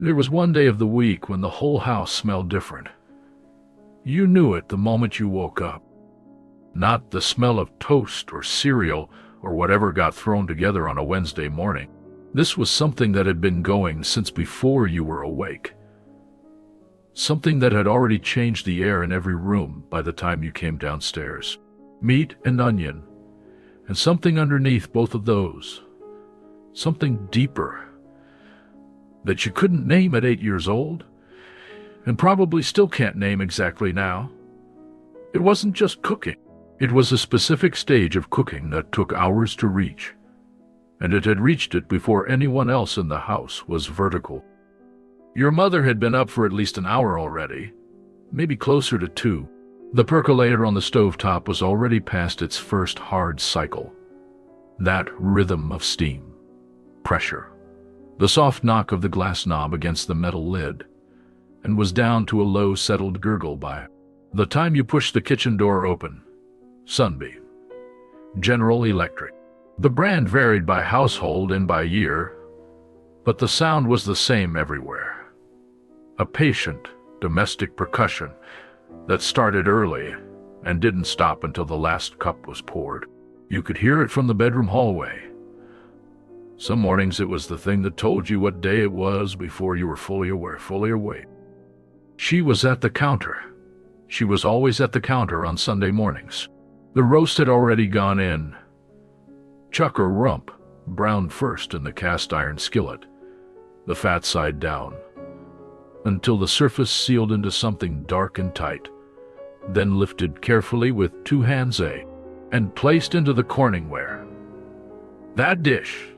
There was one day of the week when the whole house smelled different. You knew it the moment you woke up. Not the smell of toast or cereal or whatever got thrown together on a Wednesday morning. This was something that had been going since before you were awake. Something that had already changed the air in every room by the time you came downstairs. Meat and onion, and something underneath both of those. Something deeper that you couldn't name at 8 years old, and probably still can't name exactly now. It wasn't just cooking. It was a specific stage of cooking that took hours to reach, and it had reached it before anyone else in the house was vertical. Your mother had been up for at least an hour already, maybe closer to 2. The percolator on the stovetop was already past its first hard cycle. That rhythm of steam, pressure, the soft knock of the glass knob against the metal lid, and was down to a low, settled gurgle by the time you pushed the kitchen door open. Sunbeam. General Electric. The brand varied by household and by year, but the sound was the same everywhere. A patient, domestic percussion that started early and didn't stop until the last cup was poured. You could hear it from the bedroom hallway. Some mornings it was the thing that told you what day it was before you were fully awake. She was at the counter. She was always at the counter on Sunday mornings. The roast had already gone in. Chuck or rump browned first in the cast iron skillet, the fat side down, until the surface sealed into something dark and tight, then lifted carefully with 2 hands and placed into the CorningWare. That dish,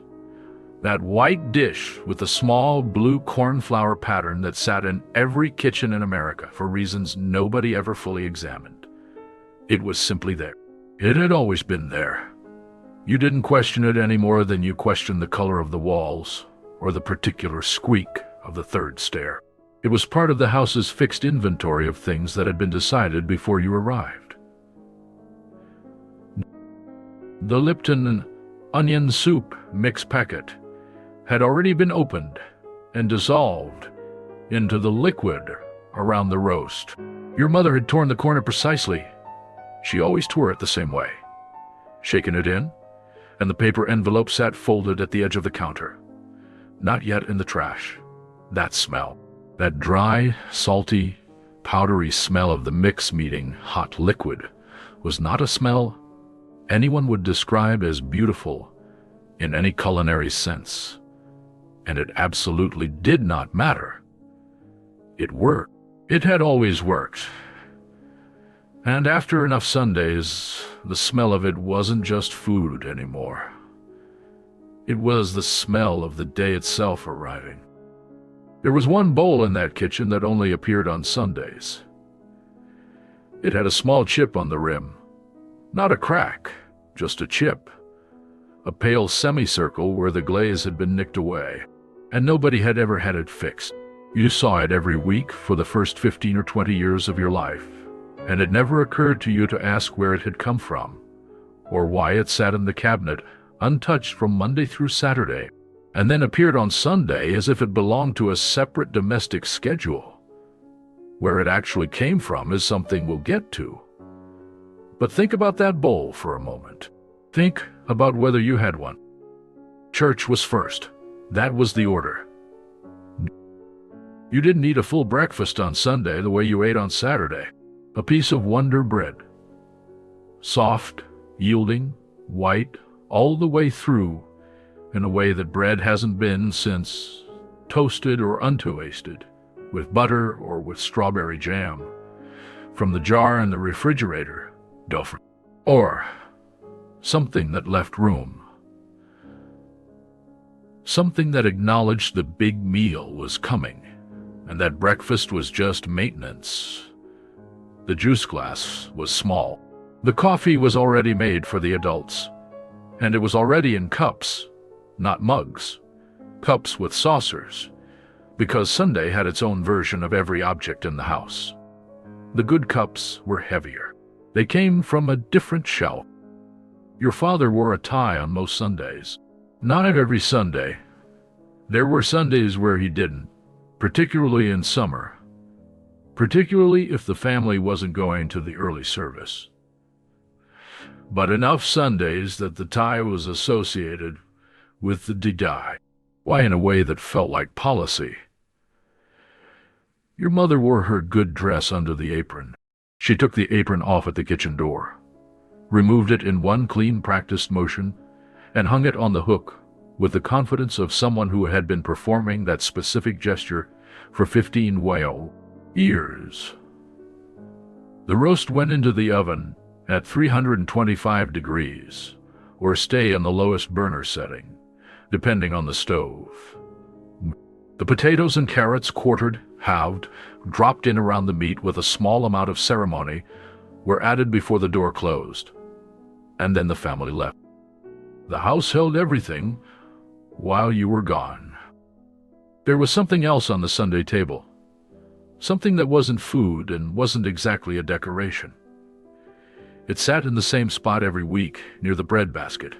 that white dish with the small blue cornflower pattern that sat in every kitchen in America for reasons nobody ever fully examined. It was simply there. It had always been there. You didn't question it any more than you questioned the color of the walls or the particular squeak of the third stair. It was part of the house's fixed inventory of things that had been decided before you arrived. The Lipton onion soup mix packet had already been opened and dissolved into the liquid around the roast. Your mother had torn the corner precisely. She always tore it the same way. Shaken it in, and the paper envelope sat folded at the edge of the counter. Not yet in the trash. That smell. That dry, salty, powdery smell of the mix meeting hot liquid was not a smell anyone would describe as beautiful in any culinary sense, and it absolutely did not matter. It worked. It had always worked. And after enough Sundays, the smell of it wasn't just food anymore. It was the smell of the day itself arriving. There was one bowl in that kitchen that only appeared on Sundays. It had a small chip on the rim. Not a crack, just a chip. A pale semicircle where the glaze had been nicked away, and nobody had ever had it fixed. You saw it every week for the first 15 or 20 years of your life, and it never occurred to you to ask where it had come from, or why it sat in the cabinet untouched from Monday through Saturday, and then appeared on Sunday as if it belonged to a separate domestic schedule. Where it actually came from is something we'll get to. But think about that bowl for a moment. Think about whether you had one. Church was first. That was the order. You didn't eat a full breakfast on Sunday the way you ate on Saturday. A piece of Wonder bread. Soft, yielding, white, all the way through, in a way that bread hasn't been since toasted or untoasted, with butter or with strawberry jam, from the jar in the refrigerator, or something that left room. Something that acknowledged the big meal was coming, and that breakfast was just maintenance. The juice glass was small. The coffee was already made for the adults, and it was already in cups, not mugs. Cups with saucers, because Sunday had its own version of every object in the house. The good cups were heavier. They came from a different shelf. Your father wore a tie on most Sundays. Not every Sunday. There were Sundays where he didn't, particularly in summer, particularly if the family wasn't going to the early service. But enough Sundays that the tie was associated with the die. Why, in a way that felt like policy. Your mother wore her good dress under the apron. She took the apron off at the kitchen door, removed it in one clean, practiced motion, and hung it on the hook with the confidence of someone who had been performing that specific gesture for 15 years. The roast went into the oven at 325 degrees, or stay on the lowest burner setting, depending on the stove. The potatoes and carrots, quartered, halved, dropped in around the meat with a small amount of ceremony, were added before the door closed, and then the family left. The house held everything while you were gone. There was something else on the Sunday table, something that wasn't food and wasn't exactly a decoration. It sat in the same spot every week, near the bread basket.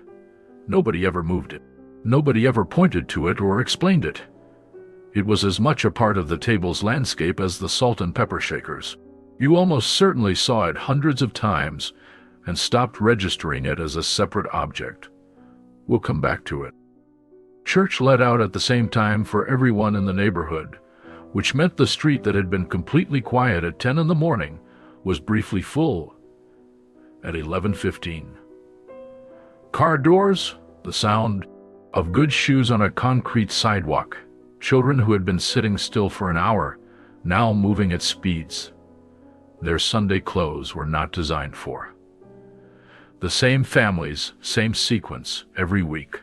Nobody ever moved it. Nobody ever pointed to it or explained it. It was as much a part of the table's landscape as the salt and pepper shakers. You almost certainly saw it hundreds of times and stopped registering it as a separate object. We'll come back to it. Church let out at the same time for everyone in the neighborhood, which meant the street that had been completely quiet at 10 in the morning was briefly full at 11:15. Car doors, the sound of good shoes on a concrete sidewalk, children who had been sitting still for an hour, now moving at speeds their Sunday clothes were not designed for. The same families, same sequence every week.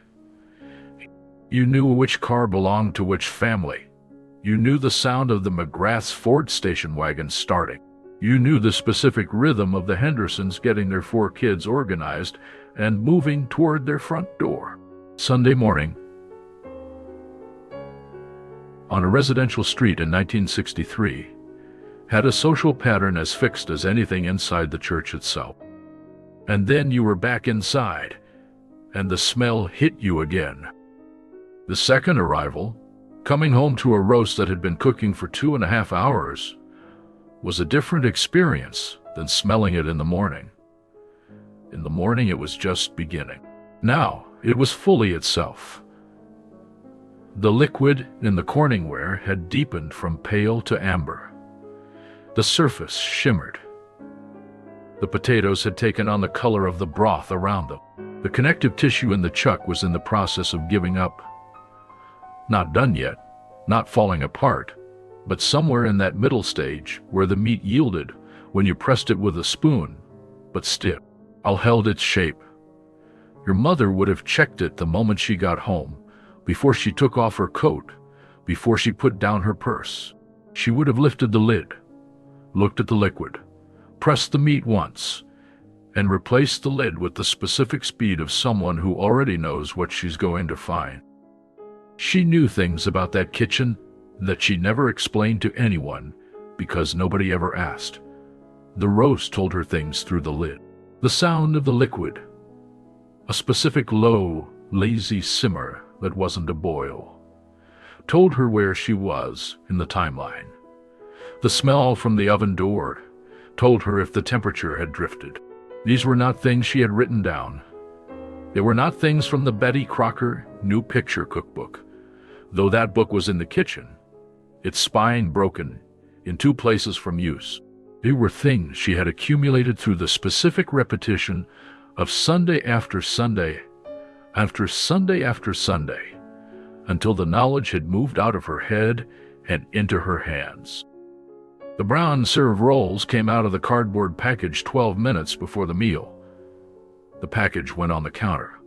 You knew which car belonged to which family. You knew the sound of the McGrath's Ford station wagon starting. You knew the specific rhythm of the Hendersons getting their 4 kids organized and moving toward their front door. Sunday morning, on a residential street in 1963, had a social pattern as fixed as anything inside the church itself. And then you were back inside, and the smell hit you again. The second arrival, coming home to a roast that had been cooking for 2.5 hours, was a different experience than smelling it in the morning. In the morning it was just beginning. Now it was fully itself. The liquid in the CorningWare had deepened from pale to amber. The surface shimmered. The potatoes had taken on the color of the broth around them. The connective tissue in the chuck was in the process of giving up. Not done yet, not falling apart, but somewhere in that middle stage where the meat yielded when you pressed it with a spoon, but still, all held its shape. Your mother would have checked it the moment she got home, before she took off her coat, before she put down her purse. She would have lifted the lid, looked at the liquid, pressed the meat once, and replaced the lid with the specific speed of someone who already knows what she's going to find. She knew things about that kitchen that she never explained to anyone because nobody ever asked. The roast told her things through the lid. The sound of the liquid, a specific low, lazy simmer that wasn't a boil, told her where she was in the timeline. The smell from the oven door told her if the temperature had drifted. These were not things she had written down. They were not things from the Betty Crocker New Picture Cookbook, though that book was in the kitchen, its spine broken in 2 places from use. They were things she had accumulated through the specific repetition of Sunday after Sunday, after Sunday after Sunday, until the knowledge had moved out of her head and into her hands. The brown serve rolls came out of the cardboard package 12 minutes before the meal. The package went on the counter.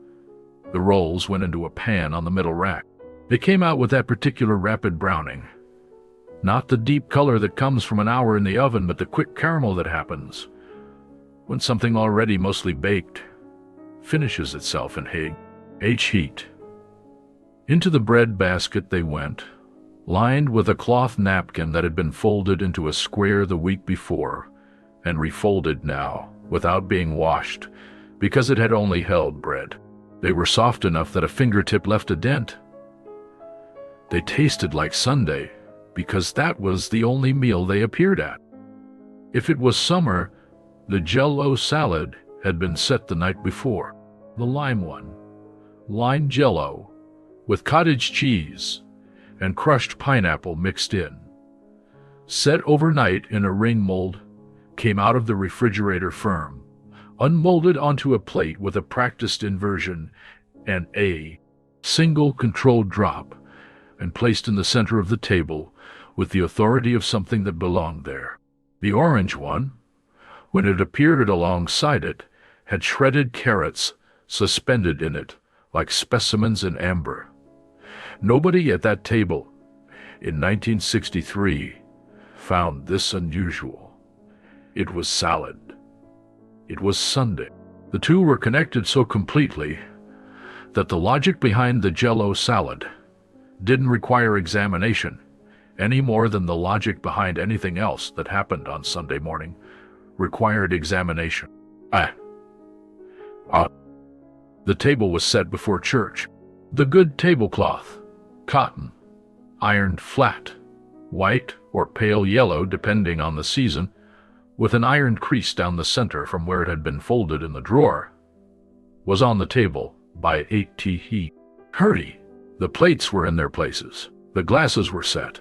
The rolls went into a pan on the middle rack. They came out with that particular rapid browning. Not the deep color that comes from an hour in the oven, but the quick caramel that happens when something already mostly baked finishes itself in heat. Into the bread basket they went, lined with a cloth napkin that had been folded into a square the week before and refolded now without being washed because it had only held bread. They were soft enough that a fingertip left a dent. They tasted like Sunday, because that was the only meal they appeared at. If it was summer, the Jell-O salad had been set the night before. The lime one, lime Jell-O, with cottage cheese and crushed pineapple mixed in. Set overnight in a ring mold, came out of the refrigerator firm, unmolded onto a plate with a practiced inversion and a single controlled drop, and placed in the center of the table with the authority of something that belonged there. The orange one, when it appeared alongside it, had shredded carrots suspended in it like specimens in amber. Nobody at that table in 1963 found this unusual. It was salad. It was Sunday. The two were connected so completely that the logic behind the Jell-O salad didn't require examination any more than the logic behind anything else that happened on Sunday morning required examination. The table was set before church. The good tablecloth, cotton, ironed flat, white or pale yellow depending on the season, with an iron crease down the center from where it had been folded in the drawer, was on the table by 8:30. The plates were in their places. The glasses were set.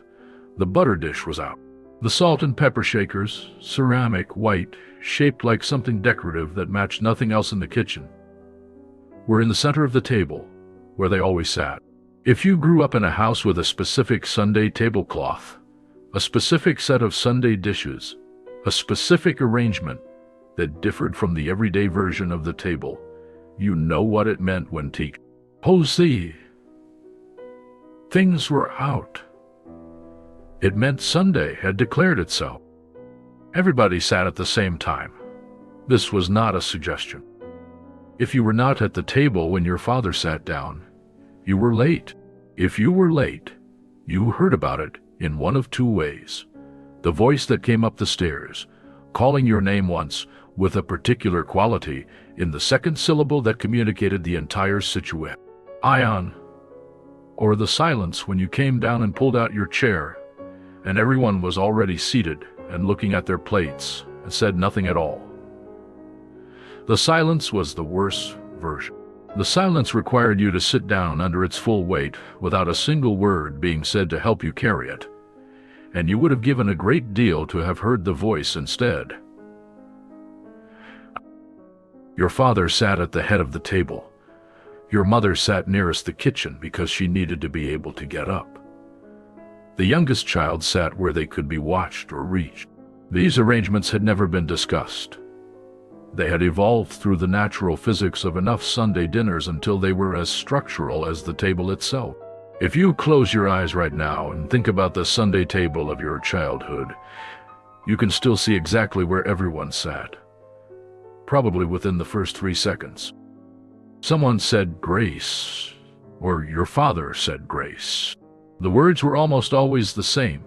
The butter dish was out. The salt and pepper shakers, ceramic, white, shaped like something decorative that matched nothing else in the kitchen, were in the center of the table, where they always sat. If you grew up in a house with a specific Sunday tablecloth, a specific set of Sunday dishes, a specific arrangement that differed from the everyday version of the table, you know what it meant when Jose. Things were out. It meant Sunday had declared itself. Everybody sat at the same time. This was not a suggestion. If you were not at the table when your father sat down, you were late. If you were late, you heard about it in one of two ways. The voice that came up the stairs, calling your name once with a particular quality in the second syllable that communicated the entire situation. Ion. Or the silence when you came down and pulled out your chair, and everyone was already seated and looking at their plates and said nothing at all. The silence was the worst version. The silence required you to sit down under its full weight without a single word being said to help you carry it, and you would have given a great deal to have heard the voice instead. Your father sat at the head of the table. Your mother sat nearest the kitchen because she needed to be able to get up. The youngest child sat where they could be watched or reached. These arrangements had never been discussed. They had evolved through the natural physics of enough Sunday dinners until they were as structural as the table itself. If you close your eyes right now and think about the Sunday table of your childhood, you can still see exactly where everyone sat, probably within the first 3 seconds. Someone said grace, or your father said grace. The words were almost always the same,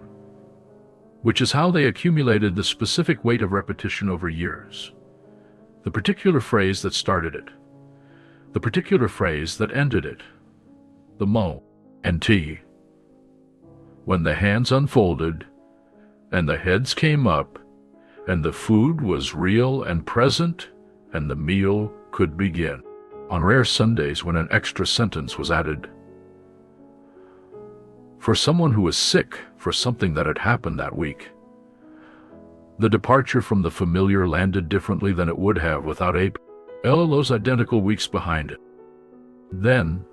which is how they accumulated the specific weight of repetition over years. The particular phrase that started it, the particular phrase that ended it, the mo and t. When the hands unfolded, and the heads came up, and the food was real and present, and the meal could begin. On rare Sundays when an extra sentence was added, for someone who was sick for something that had happened that week, the departure from the familiar landed differently than it would have without those identical weeks behind it. Then,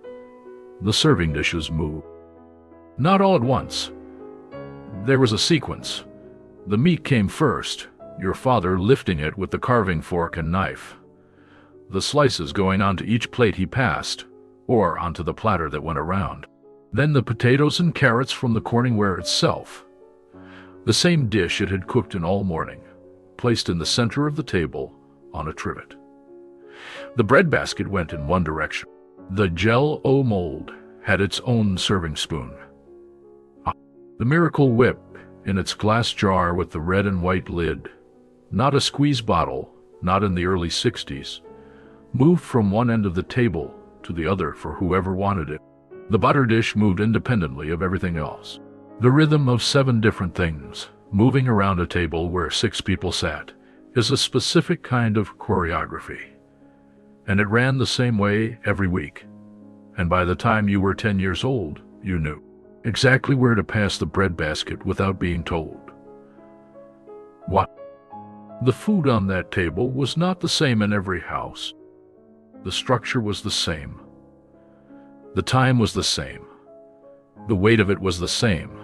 the serving dishes moved. Not all at once. There was a sequence. The meat came first, your father lifting it with the carving fork and knife, the slices going onto each plate he passed, or onto the platter that went around. Then the potatoes and carrots from the CorningWare itself, the same dish it had cooked in all morning, placed in the center of the table on a trivet. The breadbasket went in one direction. The Jell-O mold had its own serving spoon. The Miracle Whip in its glass jar with the red and white lid, not a squeeze bottle, not in the early 60s, moved from one end of the table to the other for whoever wanted it. The butter dish moved independently of everything else. The rhythm of 7 different things, moving around a table where 6 people sat, is a specific kind of choreography. And it ran the same way every week. And by the time you were 10 years old, you knew exactly where to pass the breadbasket without being told. What? The food on that table was not the same in every house. The structure was the same. The time was the same. The weight of it was the same.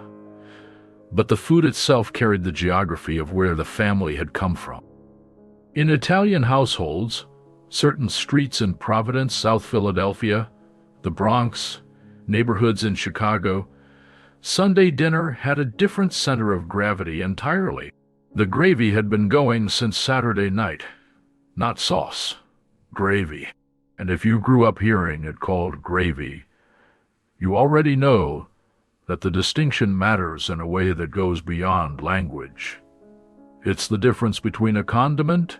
But the food itself carried the geography of where the family had come from. In Italian households, certain streets in Providence, South Philadelphia, the Bronx, neighborhoods in Chicago, Sunday dinner had a different center of gravity entirely. The gravy had been going since Saturday night. Not sauce, gravy. And if you grew up hearing it called gravy, you already know that the distinction matters in a way that goes beyond language. It's the difference between a condiment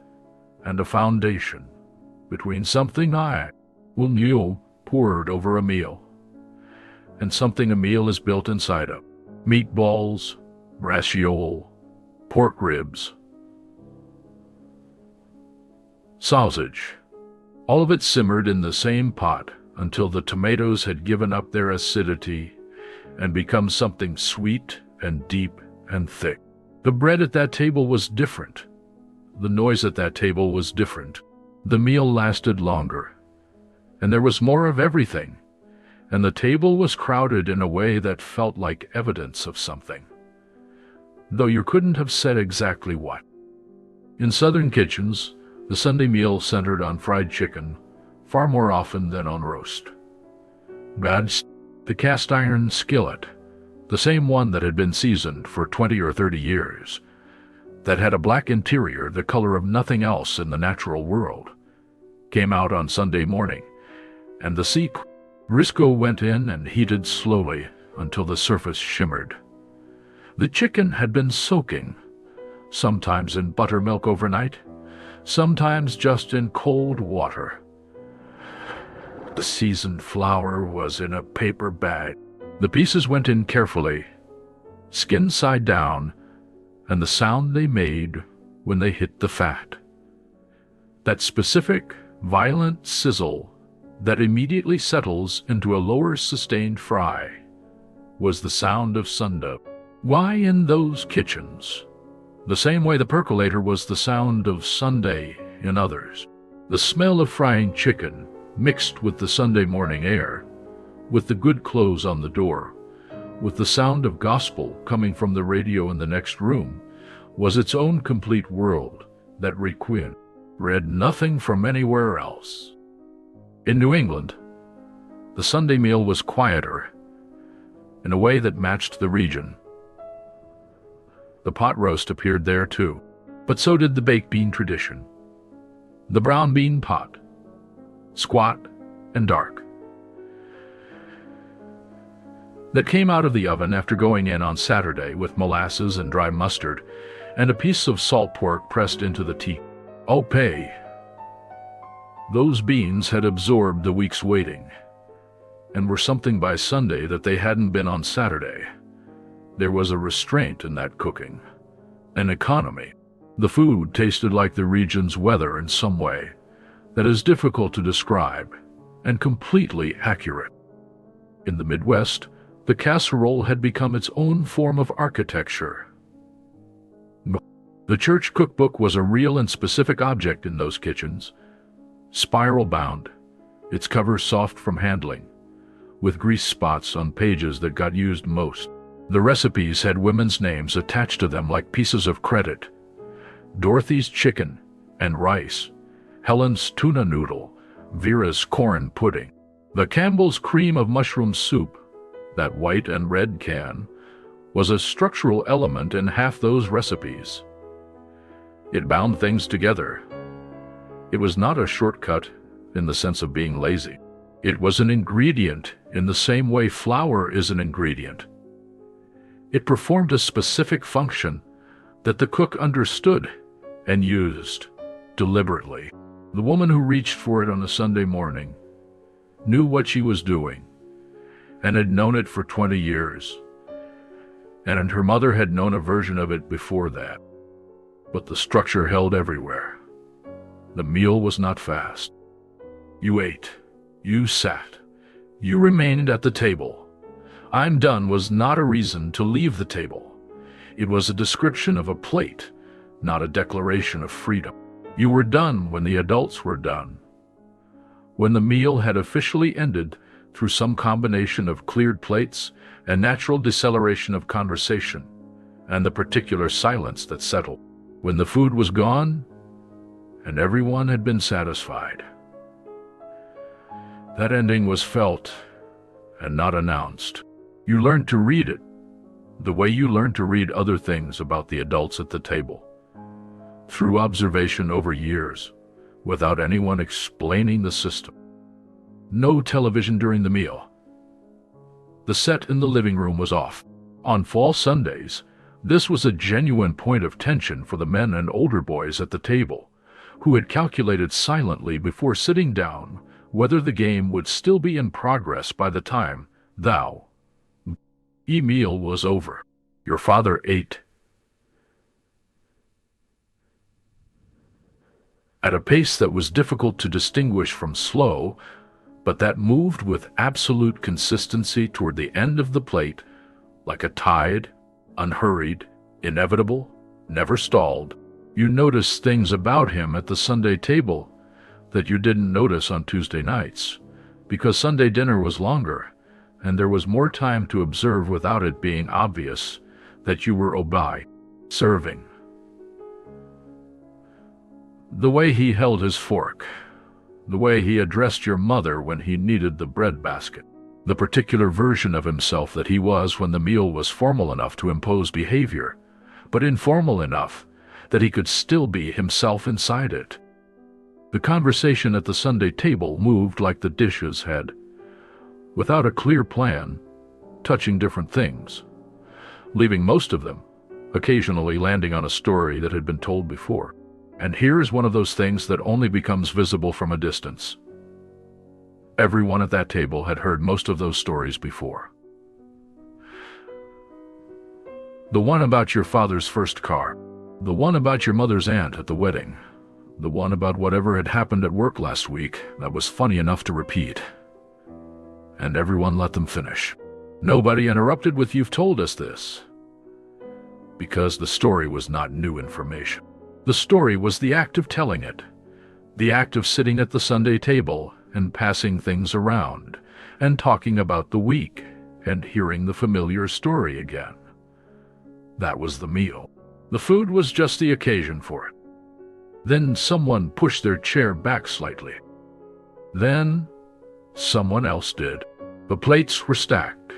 and a foundation, between something meal poured over a meal, and something a meal is built inside of. Meatballs, braciole, pork ribs, sausage. All of it simmered in the same pot until the tomatoes had given up their acidity and become something sweet and deep and thick. The bread at that table was different. The noise at that table was different. The meal lasted longer, and there was more of everything, and the table was crowded in a way that felt like evidence of something, though you couldn't have said exactly what. In Southern kitchens, the Sunday meal centered on fried chicken far more often than on roast. The cast iron skillet, the same one that had been seasoned for 20 or 30 years, that had a black interior the color of nothing else in the natural world, came out on Sunday morning, and the Risco went in and heated slowly until the surface shimmered. The chicken had been soaking, sometimes in buttermilk overnight, sometimes just in cold water. The seasoned flour was in a paper bag. The pieces went in carefully, skin side down, and the sound they made when they hit the fat, that specific, violent sizzle that immediately settles into a lower sustained fry, was the sound of Sunday. Why in those kitchens? The same way the percolator was the sound of Sunday in others. The smell of frying chicken mixed with the Sunday morning air, with the good clothes on the door, with the sound of gospel coming from the radio in the next room, was its own complete world that Requin read nothing from anywhere else. In New England, the Sunday meal was quieter, in a way that matched the region. The pot roast appeared there too, but so did the baked bean tradition. The brown bean pot, squat and dark, that came out of the oven after going in on Saturday with molasses and dry mustard and a piece of salt pork pressed into the tea. Oh, pay. Those beans had absorbed the week's waiting and were something by Sunday that they hadn't been on Saturday. There was a restraint in that cooking, an economy. The food tasted like the region's weather in some way that is difficult to describe and completely accurate. In the Midwest, the casserole had become its own form of architecture. The church cookbook was a real and specific object in those kitchens, spiral-bound, its cover soft from handling, with grease spots on pages that got used most. The recipes had women's names attached to them like pieces of credit. Dorothy's chicken and rice, Helen's tuna noodle, Vera's corn pudding. The Campbell's cream of mushroom soup, that white and red can, was a structural element in half those recipes. It bound things together. It was not a shortcut in the sense of being lazy. It was an ingredient in the same way flour is an ingredient. It performed a specific function that the cook understood and used deliberately. The woman who reached for it on a Sunday morning knew what she was doing and had known it for 20 years. and her mother had known a version of it before that. But the structure held everywhere. The meal was not fast. You ate. You sat. You remained at the table. "I'm done" was not a reason to leave the table. It was a description of a plate, not a declaration of freedom. You were done when the adults were done. When the meal had officially ended through some combination of cleared plates and natural deceleration of conversation, and the particular silence that settled. When the food was gone, and everyone had been satisfied. That ending was felt and not announced. You learned to read it, the way you learned to read other things about the adults at the table, through observation over years, without anyone explaining the system. No television during the meal. The set in the living room was off. On fall Sundays, this was a genuine point of tension for the men and older boys at the table, who had calculated silently before sitting down whether the game would still be in progress by the time meal was over. Your father ate at a pace that was difficult to distinguish from slow, but that moved with absolute consistency toward the end of the plate, like a tide, unhurried, inevitable, never stalled. You noticed things about him at the Sunday table that you didn't notice on Tuesday nights, because Sunday dinner was longer, and there was more time to observe without it being obvious that you were serving. The way he held his fork, the way he addressed your mother when he needed the bread basket, the particular version of himself that he was when the meal was formal enough to impose behavior, but informal enough that he could still be himself inside it. The conversation at the Sunday table moved like the dishes had, without a clear plan, touching different things, leaving most of them, occasionally landing on a story that had been told before. And here is one of those things that only becomes visible from a distance. Everyone at that table had heard most of those stories before. The one about your father's first car, the one about your mother's aunt at the wedding, the one about whatever had happened at work last week that was funny enough to repeat. And everyone let them finish. Nobody interrupted with "You've told us this," because the story was not new information. The story was the act of telling it, the act of sitting at the Sunday table and passing things around, and talking about the week, and hearing the familiar story again. That was the meal. The food was just the occasion for it. Then someone pushed their chair back slightly. Then someone else did. The plates were stacked.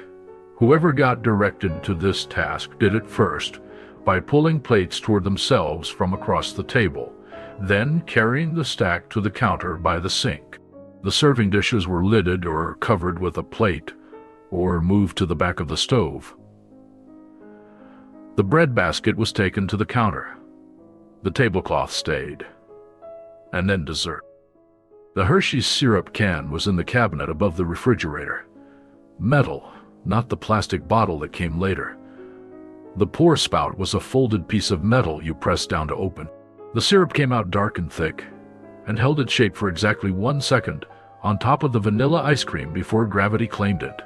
Whoever got directed to this task did it first, by pulling plates toward themselves from across the table, then carrying the stack to the counter by the sink. The serving dishes were lidded or covered with a plate, or moved to the back of the stove. The bread basket was taken to the counter. The tablecloth stayed. And then dessert. The Hershey's syrup can was in the cabinet above the refrigerator. Metal, not the plastic bottle that came later. The pour spout was a folded piece of metal you pressed down to open. The syrup came out dark and thick, and held its shape for exactly 1 second on top of the vanilla ice cream before gravity claimed it.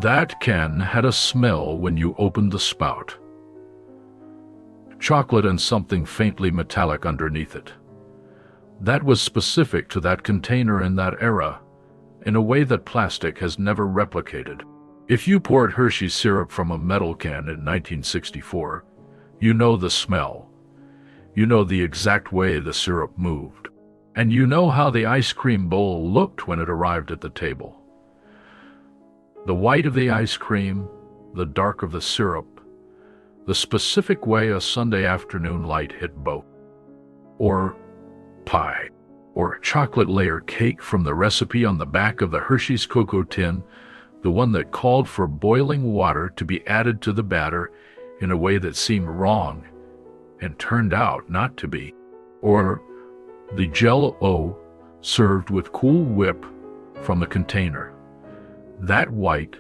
That can had a smell when you opened the spout. Chocolate and something faintly metallic underneath it. That was specific to that container in that era, in a way that plastic has never replicated. If you poured Hershey's syrup from a metal can in 1964, you know the smell. You know the exact way the syrup moved. And you know how the ice cream bowl looked when it arrived at the table. The white of the ice cream, the dark of the syrup, the specific way a Sunday afternoon light hit both. Or pie, or chocolate layer cake from the recipe on the back of the Hershey's cocoa tin, the one that called for boiling water to be added to the batter in a way that seemed wrong and turned out not to be. Or the Jell-O served with cool whip from the container. That white,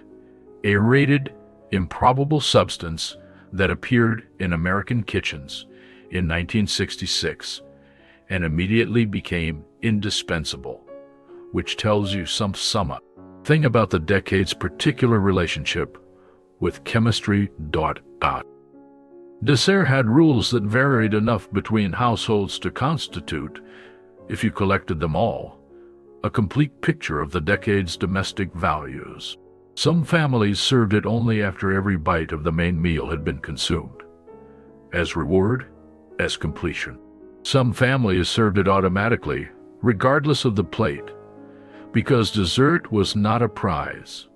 aerated, improbable substance that appeared in American kitchens in 1966 and immediately became indispensable, which tells you something about the decade's particular relationship with chemistry. Dessert had rules that varied enough between households to constitute, if you collected them all, a complete picture of the decade's domestic values. Some families served it only after every bite of the main meal had been consumed, as reward, as completion. Some families served it automatically, regardless of the plate, because dessert was not a prize.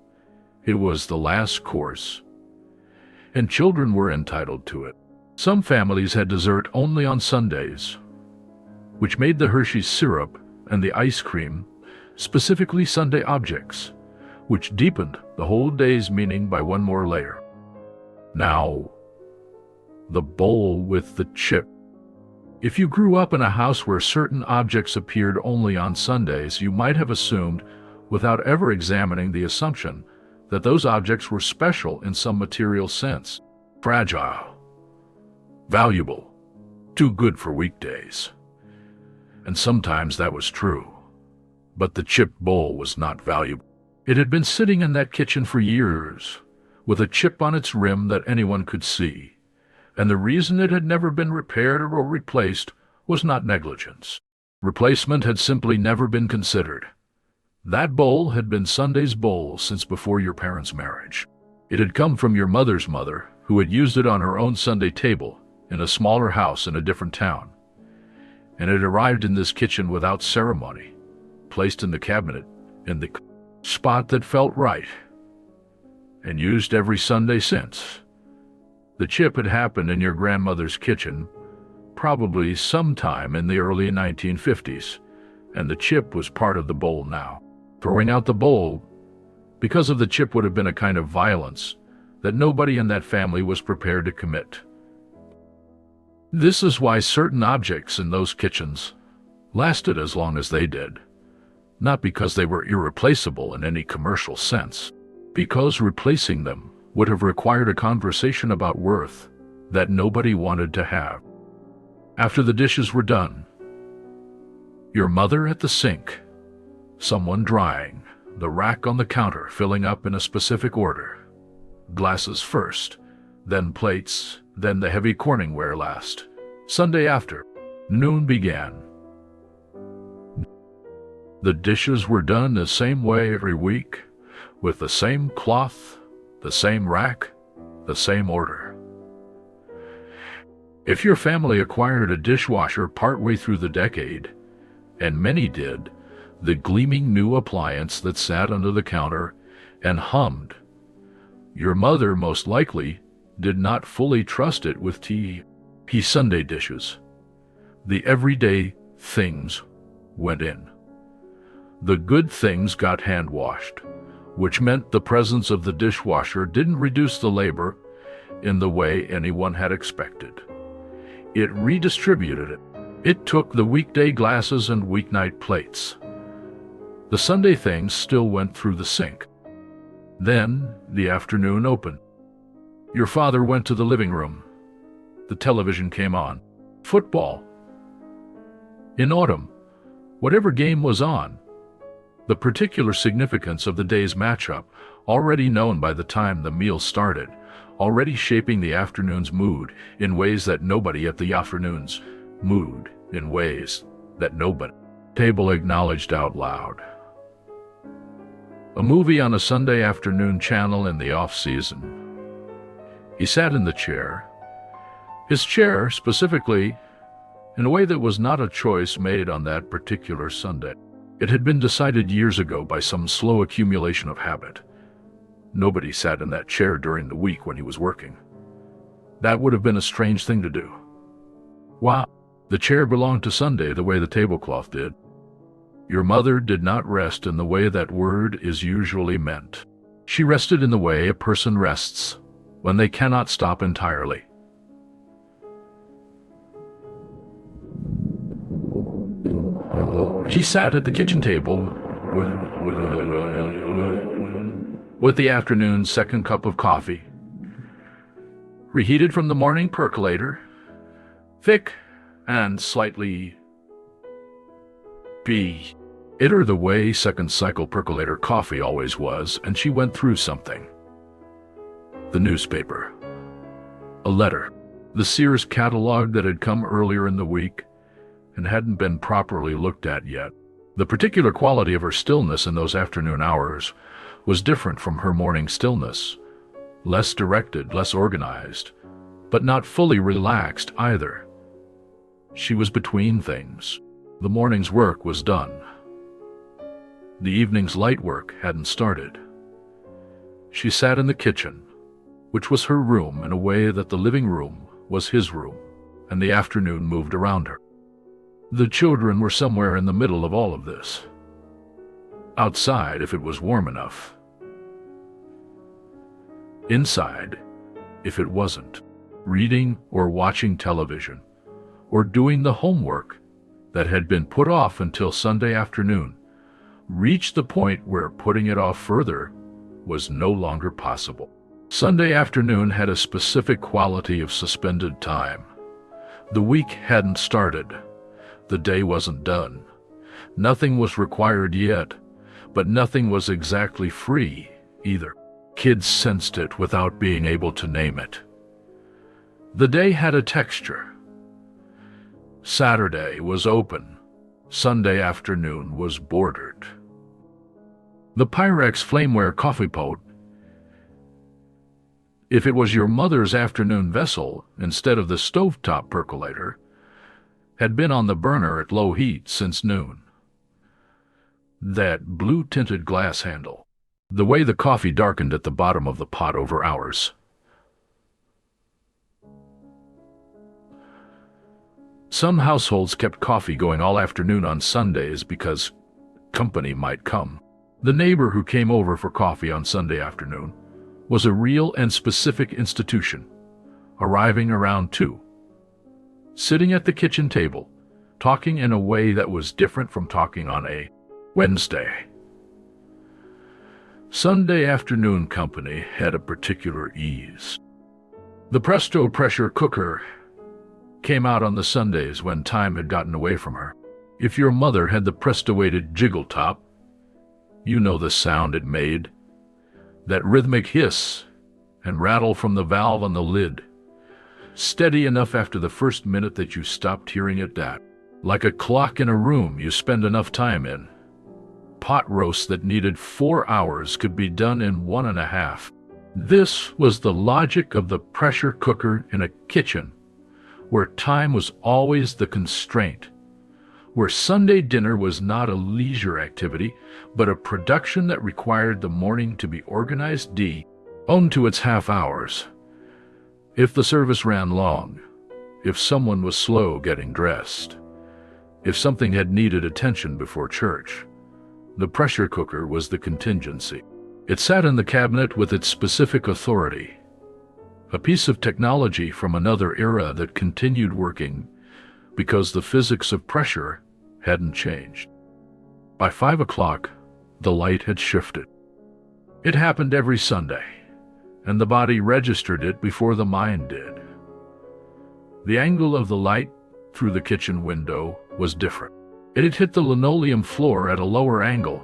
It was the last course, and children were entitled to it. Some families had dessert only on Sundays, which made the Hershey's syrup and the ice cream specifically Sunday objects, which deepened the whole day's meaning by one more layer. Now, the bowl with the chip. If you grew up in a house where certain objects appeared only on Sundays, you might have assumed, without ever examining the assumption, that those objects were special in some material sense. Fragile, valuable, too good for weekdays. And sometimes that was true. But the chip bowl was not valuable. It had been sitting in that kitchen for years, with a chip on its rim that anyone could see. And the reason it had never been repaired or replaced was not negligence. Replacement had simply never been considered. That bowl had been Sunday's bowl since before your parents' marriage. It had come from your mother's mother, who had used it on her own Sunday table in a smaller house in a different town. And it arrived in this kitchen without ceremony, placed in the cabinet in the spot that felt right, and used every Sunday since. The chip had happened in your grandmother's kitchen, probably sometime in the early 1950s, and the chip was part of the bowl now. Throwing out the bowl because of the chip would have been a kind of violence that nobody in that family was prepared to commit. This is why certain objects in those kitchens lasted as long as they did, not because they were irreplaceable in any commercial sense, because replacing them would have required a conversation about worth that nobody wanted to have. After the dishes were done, your mother at the sink, someone drying, the rack on the counter filling up in a specific order, glasses first, then plates, then the heavy CorningWare last. Sunday after noon began. The dishes were done the same way every week, with the same cloth, the same rack, the same order. If your family acquired a dishwasher partway through the decade, and many did, the gleaming new appliance that sat under the counter and hummed, your mother most likely did not fully trust it with Sunday dishes. The everyday things went in. The good things got hand-washed, which meant the presence of the dishwasher didn't reduce the labor in the way anyone had expected. It redistributed it. It took the weekday glasses and weeknight plates. The Sunday things still went through the sink. Then the afternoon opened. Your father went to the living room. The television came on. Football. In autumn, whatever game was on, the particular significance of the day's matchup, already known by the time the meal started, already shaping the afternoon's mood in ways that nobody at the afternoon's mood in ways that nobody table acknowledged out loud. A movie on a Sunday afternoon channel in the off-season. He sat in the chair, his chair specifically, in a way that was not a choice made on that particular Sunday. It had been decided years ago by some slow accumulation of habit. Nobody sat in that chair during the week when he was working. That would have been a strange thing to do. Wow, the chair belonged to Sunday the way the tablecloth did. Your mother did not rest in the way that word is usually meant. She rested in the way a person rests when they cannot stop entirely. She sat at the kitchen table with the afternoon's second cup of coffee, reheated from the morning percolator, thick and slightly bitter the way second cycle percolator coffee always was, and she went through something. The newspaper. A letter. The Sears catalog that had come earlier in the week and hadn't been properly looked at yet. The particular quality of her stillness in those afternoon hours was different from her morning stillness. Less directed, less organized, but not fully relaxed either. She was between things. The morning's work was done. The evening's light work hadn't started. She sat in the kitchen, which was her room in a way that the living room was his room, and the afternoon moved around her. The children were somewhere in the middle of all of this. Outside, if it was warm enough. Inside, if it wasn't. Reading or watching television, or doing the homework that had been put off until Sunday afternoon, reached the point where putting it off further was no longer possible. Sunday afternoon had a specific quality of suspended time. The week hadn't started. The day wasn't done. Nothing was required yet, but nothing was exactly free either. Kids sensed it without being able to name it. The day had a texture. Saturday was open. Sunday afternoon was bordered. The Pyrex Flameware coffee pot, if it was your mother's afternoon vessel instead of the stovetop percolator, had been on the burner at low heat since noon. That blue-tinted glass handle, the way the coffee darkened at the bottom of the pot over hours. Some households kept coffee going all afternoon on Sundays because company might come. The neighbor who came over for coffee on Sunday afternoon was a real and specific institution, arriving around 2. Sitting at the kitchen table, talking in a way that was different from talking on a Wednesday. Sunday afternoon company had a particular ease. The Presto pressure cooker came out on the Sundays when time had gotten away from her. If your mother had the Presto-weighted jiggle top, you know the sound it made. That rhythmic hiss and rattle from the valve on the lid. Steady enough after the first minute that you stopped hearing it that. Like a clock in a room you spend enough time in. Pot roasts that needed 4 hours could be done in 1.5. This was the logic of the pressure cooker in a kitchen where time was always the constraint, where Sunday dinner was not a leisure activity, but a production that required the morning to be organized owned to its half hours. If the service ran long, if someone was slow getting dressed, if something had needed attention before church, the pressure cooker was the contingency. It sat in the cabinet with its specific authority, a piece of technology from another era that continued working because the physics of pressure hadn't changed. By 5 o'clock, the light had shifted. It happened every Sunday, and the body registered it before the mind did. The angle of the light through the kitchen window was different. It had hit the linoleum floor at a lower angle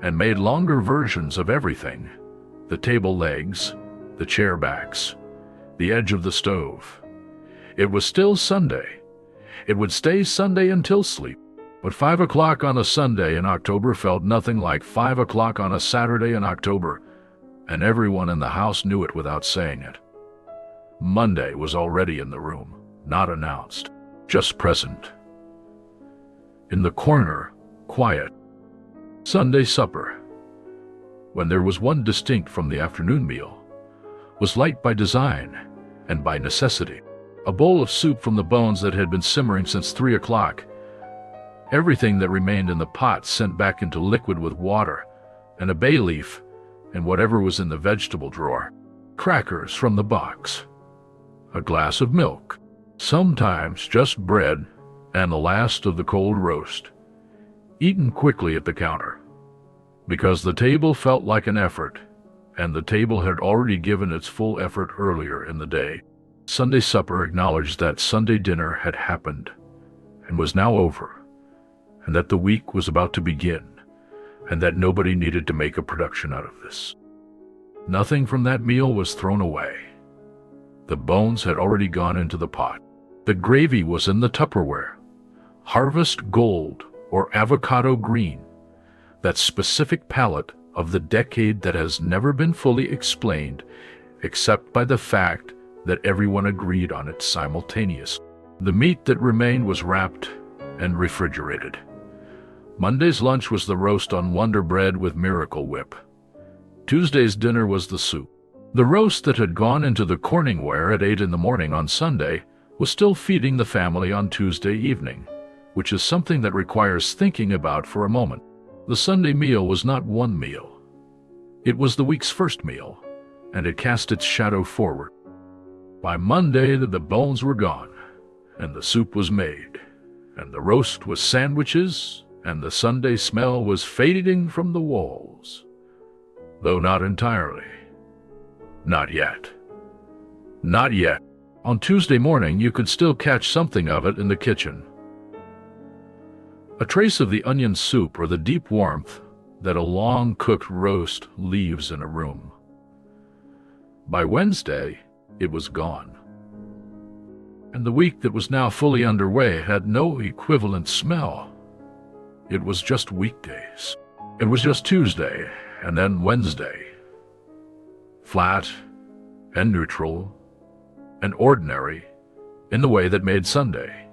and made longer versions of everything: the table legs, the chair backs, the edge of the stove. It was still Sunday. It would stay Sunday until sleep. But 5 o'clock on a Sunday in October felt nothing like 5 o'clock on a Saturday in October, and everyone in the house knew it without saying it. Monday was already in the room, not announced, just present. In the corner, quiet. Sunday supper, when there was one distinct from the afternoon meal, was light by design and by necessity. A bowl of soup from the bones that had been simmering since 3 o'clock. Everything that remained in the pot sent back into liquid with water, and a bay leaf, and whatever was in the vegetable drawer. Crackers from the box. A glass of milk. Sometimes just bread and the last of the cold roast. Eaten quickly at the counter. Because the table felt like an effort, and the table had already given its full effort earlier in the day. Sunday supper acknowledged that Sunday dinner had happened and was now over, and that the week was about to begin, and that nobody needed to make a production out of this. Nothing from that meal was thrown away. The bones had already gone into the pot. The gravy was in the Tupperware. Harvest gold or avocado green, that specific palette of the decade that has never been fully explained except by the fact that everyone agreed on it simultaneously. The meat that remained was wrapped and refrigerated. Monday's lunch was the roast on Wonder Bread with Miracle Whip. Tuesday's dinner was the soup. The roast that had gone into the CorningWare at 8 in the morning on Sunday was still feeding the family on Tuesday evening, which is something that requires thinking about for a moment. The Sunday meal was not one meal. It was the week's first meal, and it cast its shadow forward. By Monday, the bones were gone, and the soup was made, and the roast was sandwiches, and the Sunday smell was fading from the walls. Though not entirely. Not yet. Not yet. On Tuesday morning, you could still catch something of it in the kitchen. A trace of the onion soup or the deep warmth that a long-cooked roast leaves in a room. By Wednesday, it was gone. And the week that was now fully underway had no equivalent smell. It was just weekdays. It was just Tuesday and then Wednesday. Flat and neutral and ordinary in the way that made Sunday.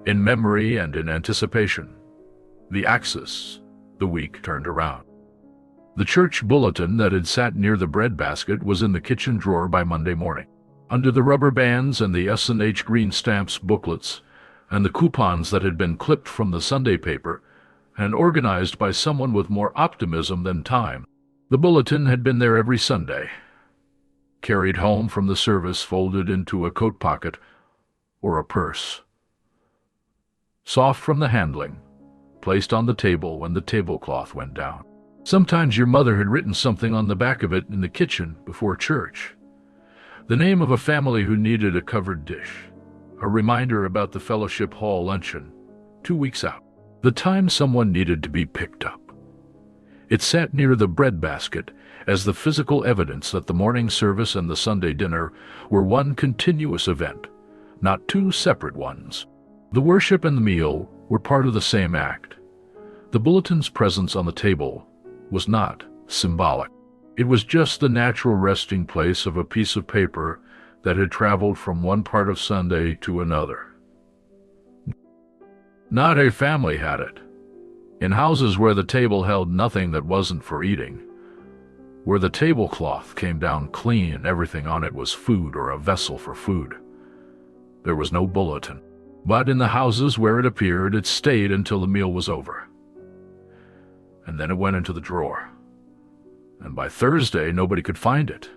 In memory and in anticipation, the axis, the week turned around. The church bulletin that had sat near the breadbasket was in the kitchen drawer by Monday morning. Under the rubber bands and the S&H green stamps booklets and the coupons that had been clipped from the Sunday paper and organized by someone with more optimism than time, the bulletin had been there every Sunday, carried home from the service folded into a coat pocket or a purse. Soft from the handling, placed on the table when the tablecloth went down. Sometimes your mother had written something on the back of it in the kitchen before church. The name of a family who needed a covered dish. A reminder about the fellowship hall luncheon, 2 weeks out. The time someone needed to be picked up. It sat near the breadbasket as the physical evidence that the morning service and the Sunday dinner were one continuous event, not two separate ones. The worship and the meal were part of the same act. The bulletin's presence on the table was not symbolic. It was just the natural resting place of a piece of paper that had traveled from one part of Sunday to another. Not a family had it. In houses where the table held nothing that wasn't for eating, where the tablecloth came down clean and everything on it was food or a vessel for food, there was no bulletin. But in the houses where it appeared, it stayed until the meal was over. And then it went into the drawer. And by Thursday, nobody could find it.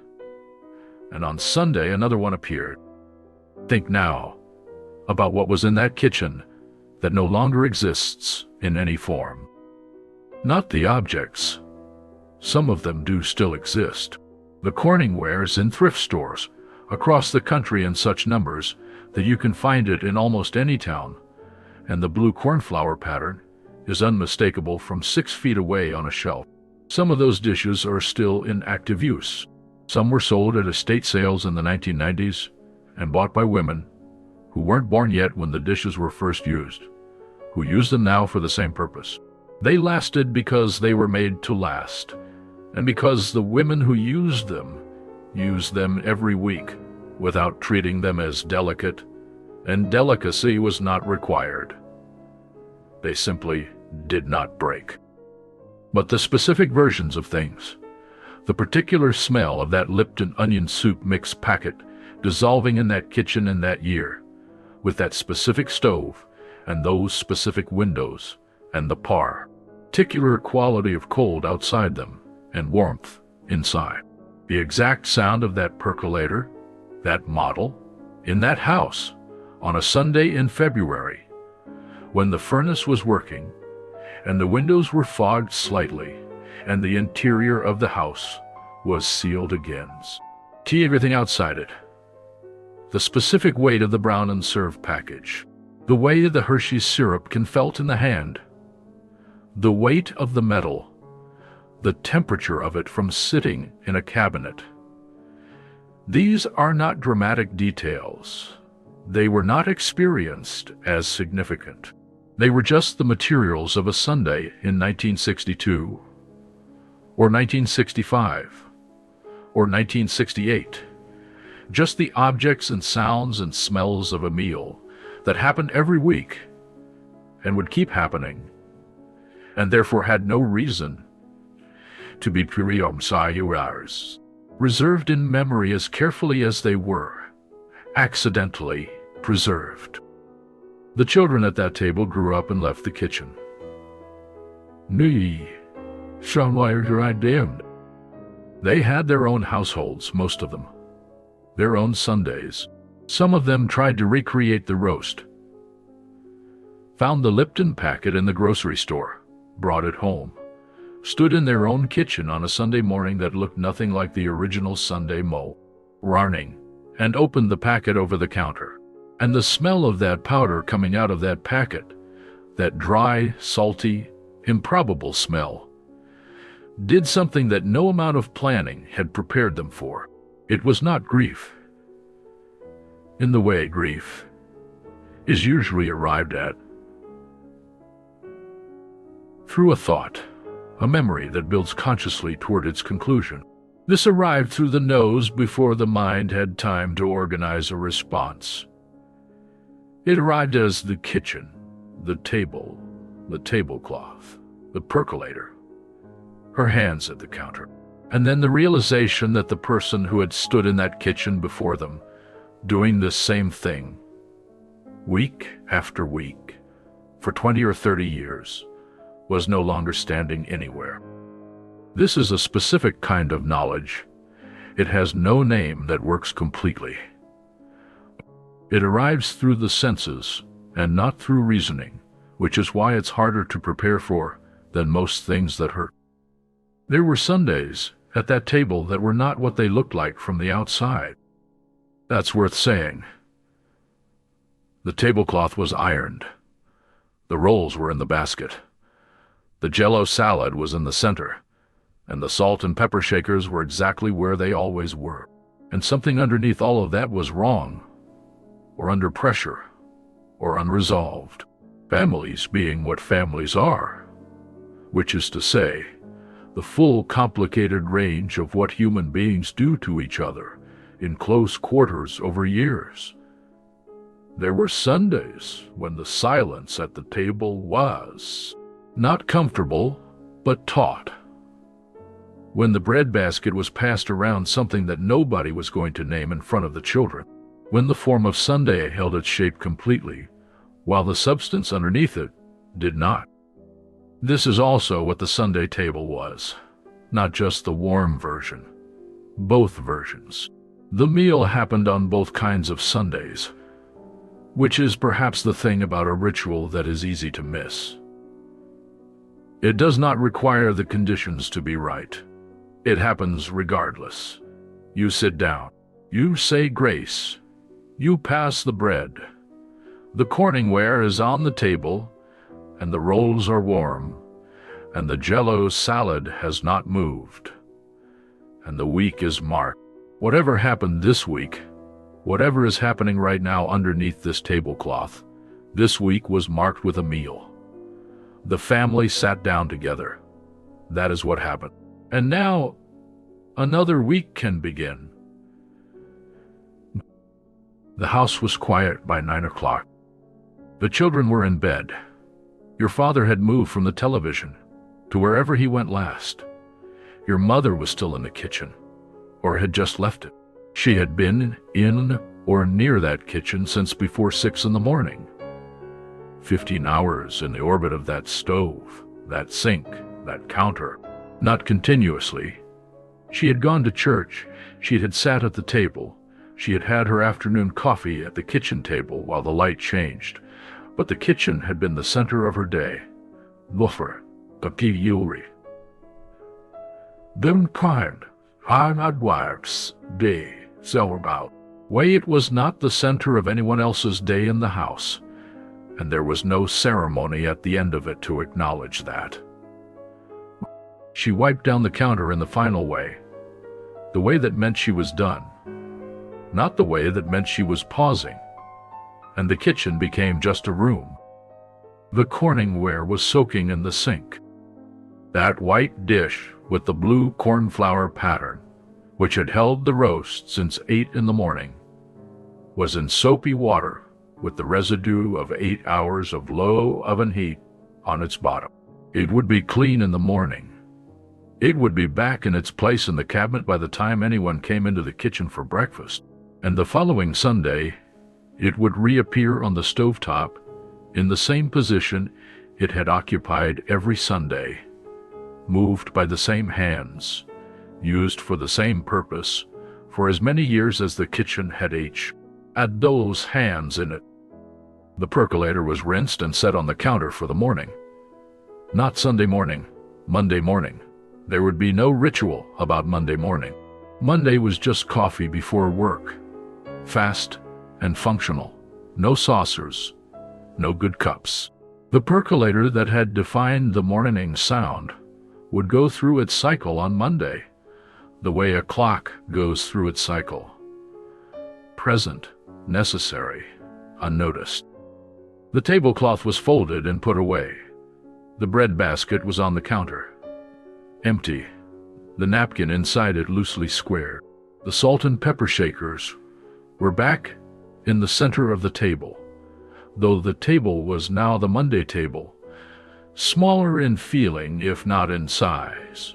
And on Sunday, another one appeared. Think now about what was in that kitchen that no longer exists in any form. Not the objects. Some of them do still exist. The CorningWares in thrift stores across the country in such numbers that you can find it in almost any town, and the blue cornflower pattern is unmistakable from 6 feet away on a shelf. Some of those dishes are still in active use. Some were sold at estate sales in the 1990s and bought by women who weren't born yet when the dishes were first used, who use them now for the same purpose. They lasted because they were made to last, and because the women who used them every week without treating them as delicate, and delicacy was not required. They simply did not break. But the specific versions of things, the particular smell of that Lipton onion soup mix packet dissolving in that kitchen in that year, with that specific stove and those specific windows and the particular quality of cold outside them and warmth inside. The exact sound of that percolator, that model, in that house on a Sunday in February, when the furnace was working and the windows were fogged slightly and the interior of the house was sealed against. Everything outside it, the specific weight of the Brown and Serve package, the way the Hershey's syrup can felt in the hand, the weight of the metal, the temperature of it from sitting in a cabinet. These are not dramatic details. They were not experienced as significant. They were just the materials of a Sunday in 1962, or 1965, or 1968. Just the objects and sounds and smells of a meal that happened every week and would keep happening, and therefore had no reason to be reserved in memory as carefully as they were accidentally preserved. The children at that table grew up and left the kitchen. They had their own households, most of them, their own Sundays. Some of them tried to recreate the roast, found the Lipton packet in the grocery store, brought it home, stood in their own kitchen on a Sunday morning that looked nothing like the original Sunday morning, and opened the packet over the counter. And the smell of that powder coming out of that packet, that dry, salty, improbable smell, did something that no amount of planning had prepared them for. It was not grief, in the way grief is usually arrived at, through a thought, a memory that builds consciously toward its conclusion. This arrived through the nose before the mind had time to organize a response. It arrived as the kitchen, the table, the tablecloth, the percolator, her hands at the counter, and then the realization that the person who had stood in that kitchen before them, doing this same thing, week after week, for 20 or 30 years, was no longer standing anywhere. This is a specific kind of knowledge. It has no name that works completely. It arrives through the senses and not through reasoning, which is why it's harder to prepare for than most things that hurt. There were Sundays at that table that were not what they looked like from the outside. That's worth saying. The tablecloth was ironed. The rolls were in the basket. The Jell-O salad was in the center, and the salt and pepper shakers were exactly where they always were. And something underneath all of that was wrong, or under pressure, or unresolved. Families being what families are, which is to say, the full complicated range of what human beings do to each other in close quarters over years. There were Sundays when the silence at the table was not comfortable, but taut. When the breadbasket was passed around something that nobody was going to name in front of the children. When the form of Sunday held its shape completely, while the substance underneath it did not. This is also what the Sunday table was, not just the warm version, both versions. The meal happened on both kinds of Sundays, which is perhaps the thing about a ritual that is easy to miss. It does not require the conditions to be right. It happens regardless. You sit down, you say grace, you pass the bread. The CorningWare is on the table, and the rolls are warm, and the Jell-O salad has not moved, and the week is marked. Whatever happened this week, whatever is happening right now underneath this tablecloth, this week was marked with a meal. The family sat down together. That is what happened. And now, another week can begin. The house was quiet by 9 o'clock. The children were in bed. Your father had moved from the television to wherever he went last. Your mother was still in the kitchen, or had just left it. She had been in or near that kitchen since before 6 in the morning. 15 hours in the orbit of that stove, that sink, that counter. Not continuously. She had gone to church. She had sat at the table. She had had her afternoon coffee at the kitchen table while the light changed. But the kitchen had been the center of her day. Buffer, Yuri. Them kind, high wives, day, about. way it was not the center of anyone else's day in the house, and there was no ceremony at the end of it to acknowledge that. She wiped down the counter in the final way, the way that meant she was done, not the way that meant she was pausing, and the kitchen became just a room. The CorningWare was soaking in the sink. That white dish with the blue cornflower pattern, which had held the roast since 8 in the morning, was in soapy water with the residue of 8 hours of low oven heat on its bottom. It would be clean in the morning. It would be back in its place in the cabinet by the time anyone came into the kitchen for breakfast, and the following Sunday it would reappear on the stovetop in the same position it had occupied every Sunday, moved by the same hands, used for the same purpose for as many years as the kitchen had had those hands in it. The percolator was rinsed and set on the counter for the morning. Not Sunday morning, Monday morning. There would be no ritual about Monday morning. Monday was just coffee before work. Fast and functional. No saucers. No good cups. The percolator that had defined the morning sound would go through its cycle on Monday, the way a clock goes through its cycle. Present, necessary, unnoticed. The tablecloth was folded and put away. The bread basket was on the counter, empty, the napkin inside it loosely squared. The salt and pepper shakers were back in the center of the table, though the table was now the Monday table, smaller in feeling if not in size.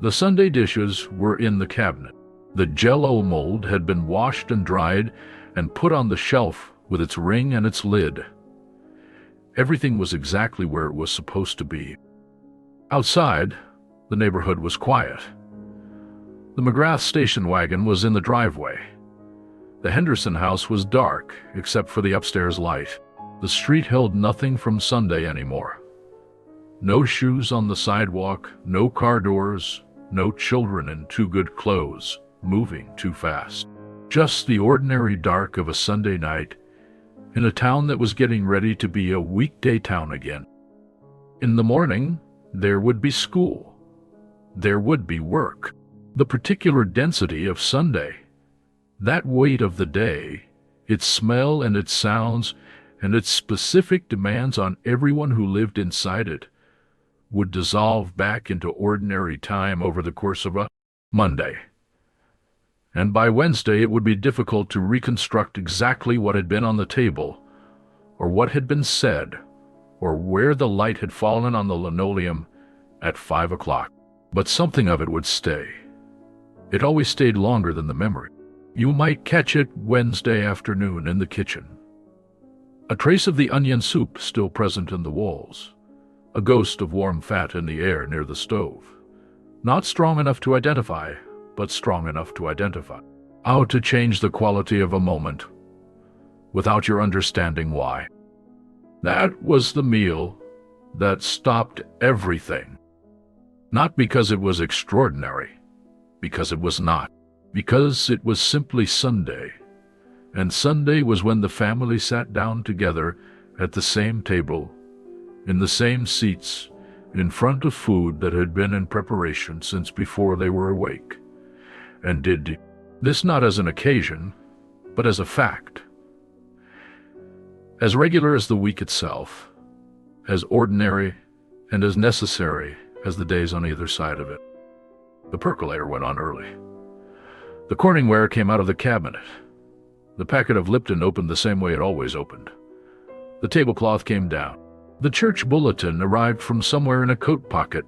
The Sunday dishes were in the cabinet. The Jell-O mold had been washed and dried and put on the shelf with its ring and its lid. Everything was exactly where it was supposed to be. Outside, the neighborhood was quiet. The McGrath station wagon was in the driveway. The Henderson house was dark, except for the upstairs light. The street held nothing from Sunday anymore. No shoes on the sidewalk, no car doors, no children in too good clothes, moving too fast. Just the ordinary dark of a Sunday night in a town that was getting ready to be a weekday town again. In the morning, there would be school. There would be work. The particular density of Sunday, that weight of the day, its smell and its sounds, and its specific demands on everyone who lived inside it, would dissolve back into ordinary time over the course of a Monday. And by Wednesday it would be difficult to reconstruct exactly what had been on the table, or what had been said, or where the light had fallen on the linoleum at 5 o'clock. But something of it would stay. It always stayed longer than the memory. You might catch it Wednesday afternoon in the kitchen. A trace of the onion soup still present in the walls. A ghost of warm fat in the air near the stove. Not strong enough to identify, but strong enough to identify. How to change the quality of a moment without your understanding why. That was the meal that stopped everything. Not because it was extraordinary, because it was not. Because it was simply Sunday, and Sunday was when the family sat down together at the same table, in the same seats, in front of food that had been in preparation since before they were awake, and did this not as an occasion, but as a fact. As regular as the week itself, as ordinary and as necessary as the days on either side of it. The percolator went on early. The CorningWare came out of the cabinet. The packet of Lipton opened the same way it always opened. The tablecloth came down. The church bulletin arrived from somewhere in a coat pocket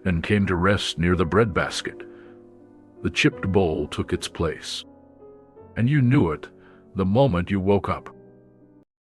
and came to rest near the bread basket. The chipped bowl took its place. And you knew it the moment you woke up.